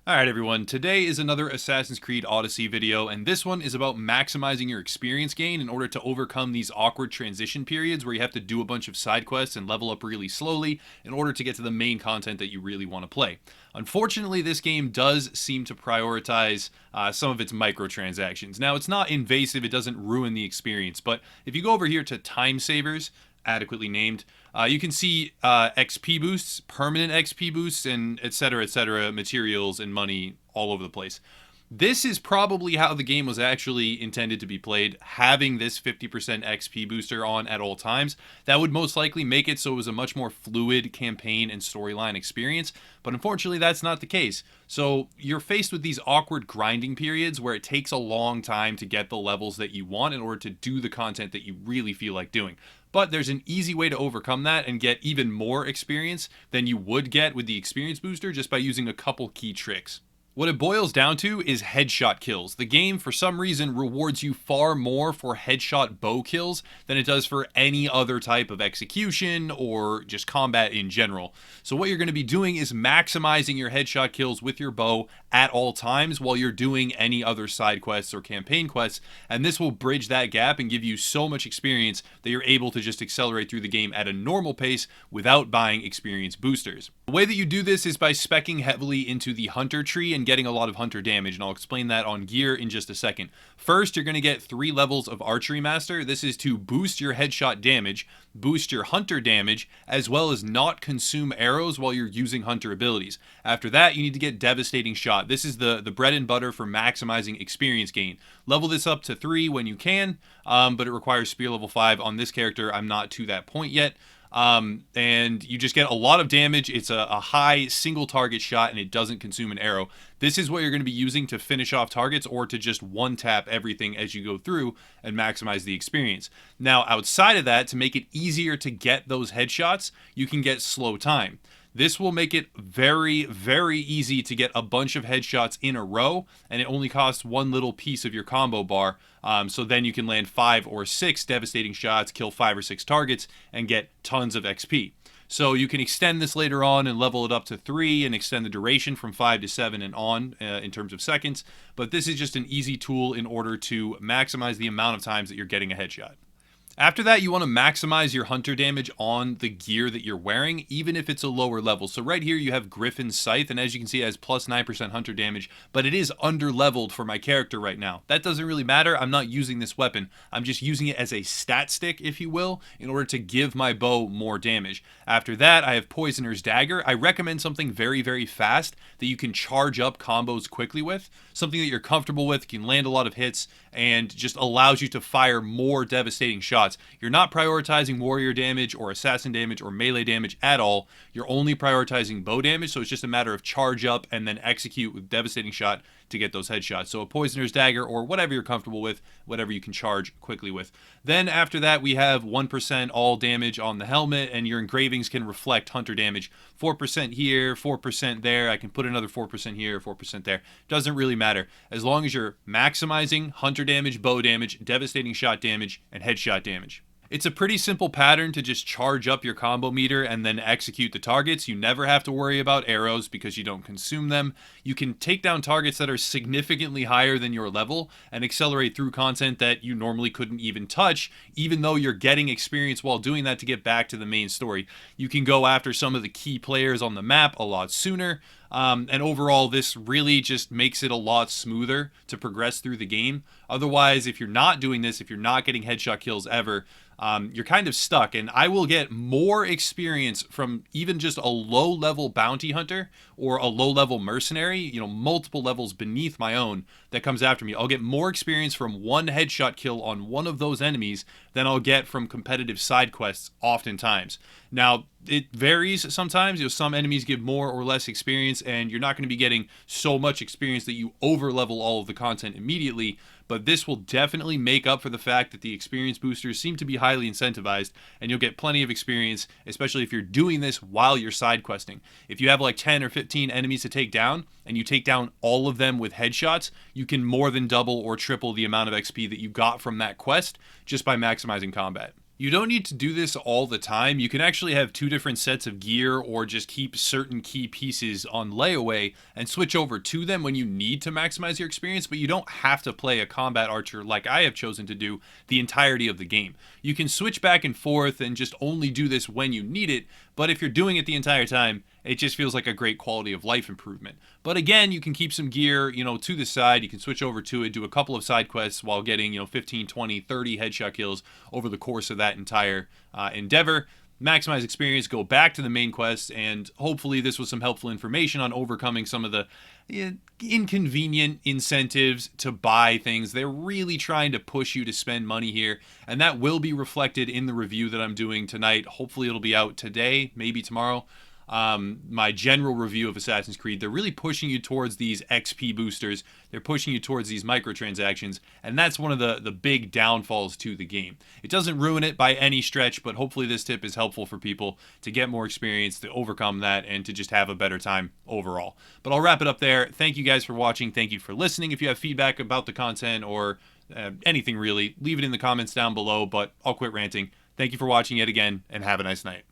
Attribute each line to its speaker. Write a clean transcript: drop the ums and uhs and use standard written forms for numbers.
Speaker 1: Alright everyone, today is another Assassin's Creed Odyssey video, and this one is about maximizing your experience gain in order to overcome these awkward transition periods where you have to do a bunch of side quests and level up really slowly in order to get to the main content that you really want to play. Unfortunately, this game does seem to prioritize some of its microtransactions. Now, it's not invasive, it doesn't ruin the experience, but if you go over here to Time Savers, adequately named, you can see XP boosts, permanent XP boosts, and etc, materials and money all over the place. This is probably how the game was actually intended to be played, having this 50% XP booster on at all times. That would most likely make it so it was a much more fluid campaign and storyline experience, but unfortunately that's not the case. So you're faced with these awkward grinding periods where it takes a long time to get the levels that you want in order to do the content that you really feel like doing. But there's an easy way to overcome that and get even more experience than you would get with the experience booster just by using a couple key tricks. What it boils down to is headshot kills. The game, for some reason, rewards you far more for headshot bow kills than it does for any other type of execution or just combat in general. So what you're going to be doing is maximizing your headshot kills with your bow at all times while you're doing any other side quests or campaign quests, and this will bridge that gap and give you so much experience that you're able to just accelerate through the game at a normal pace without buying experience boosters. The way that you do this is by speccing heavily into the hunter tree and getting a lot of hunter damage, and I'll explain that on gear in just a second. First, you're going to get 3 levels of Archery Master. This is to boost your headshot damage, boost your hunter damage, as well as not consume arrows while you're using hunter abilities. After that, you need to get Devastating Shot. This is the bread and butter for maximizing experience gain. Level this up to 3 when you can, but it requires spear level 5 on this character. I'm not to that point yet. And you just get a lot of damage. It's a high single target shot and it doesn't consume an arrow. This is what you're going to be using to finish off targets or to just one tap everything as you go through and maximize the experience. Now, outside of that, to make it easier to get those headshots, you can get Slow Time. This will make it very, very easy to get a bunch of headshots in a row, and it only costs one little piece of your combo bar. So then you can land 5 or 6 devastating shots, kill 5 or 6 targets, and get tons of XP. So you can extend this later on and level it up to 3 and extend the duration from 5 to 7 and on in terms of seconds. But this is just an easy tool in order to maximize the amount of times that you're getting a headshot. After that, you want to maximize your hunter damage on the gear that you're wearing, even if it's a lower level. So right here you have Griffin's Scythe, and as you can see it has plus 9% hunter damage, but it is under-leveled for my character right now. That doesn't really matter. I'm not using this weapon. I'm just using it as a stat stick, if you will, in order to give my bow more damage. After that, I have Poisoner's Dagger. I recommend something very, very fast that you can charge up combos quickly with, something that you're comfortable with, can land a lot of hits, and just allows you to fire more devastating shots. You're not prioritizing warrior damage or assassin damage or melee damage at all. You're only prioritizing bow damage, so it's just a matter of charge up and then execute with devastating shot to get those headshots. So a Poisoner's Dagger or whatever you're comfortable with, whatever you can charge quickly with. Then after that, we have 1% all damage on the helmet, and your engravings can reflect hunter damage. 4% here, 4% there. I can put another 4% here, 4% there. Doesn't really matter. As long as you're maximizing hunter damage, bow damage, devastating shot damage, and headshot damage. It's a pretty simple pattern to just charge up your combo meter and then execute the targets. You never have to worry about arrows because you don't consume them. You can take down targets that are significantly higher than your level and accelerate through content that you normally couldn't even touch, even though you're getting experience while doing that to get back to the main story. You can go after some of the key players on the map a lot sooner. And overall, this really just makes it a lot smoother to progress through the game. Otherwise, if you're not doing this, if you're not getting headshot kills ever, you're kind of stuck. And I will get more experience from even just a low-level bounty hunter or a low-level mercenary, multiple levels beneath my own that comes after me. I'll get more experience from one headshot kill on one of those enemies than I'll get from competitive side quests oftentimes. Now, it varies sometimes. Some enemies give more or less experience, and you're not going to be getting so much experience that you over-level all of the content immediately, but this will definitely make up for the fact that the experience boosters seem to be highly incentivized, and you'll get plenty of experience, especially if you're doing this while you're side questing. If you have like 10 or 15 enemies to take down, and you take down all of them with headshots, you can more than double or triple the amount of XP that you got from that quest just by maximizing combat. You don't need to do this all the time. You can actually have two different sets of gear or just keep certain key pieces on layaway and switch over to them when you need to maximize your experience, but you don't have to play a combat archer like I have chosen to do the entirety of the game. You can switch back and forth and just only do this when you need it, but if you're doing it the entire time, it just feels like a great quality of life improvement. But again, you can keep some gear, to the side. You can switch over to it, do a couple of side quests while getting, 15, 20, 30 headshot kills over the course of that entire endeavor. Maximize experience, go back to the main quest, and hopefully this was some helpful information on overcoming some of the inconvenient incentives to buy things. They're really trying to push you to spend money here, and that will be reflected in the review that I'm doing tonight. Hopefully it'll be out today, maybe tomorrow. My general review of Assassin's Creed, they're really pushing you towards these XP boosters. They're pushing you towards these microtransactions, and that's one of the big downfalls to the game. It doesn't ruin it by any stretch, but hopefully this tip is helpful for people to get more experience, to overcome that, and to just have a better time overall. But I'll wrap it up there. Thank you guys for watching. Thank you for listening. If you have feedback about the content or anything really, leave it in the comments down below, but I'll quit ranting. Thank you for watching yet again, and have a nice night.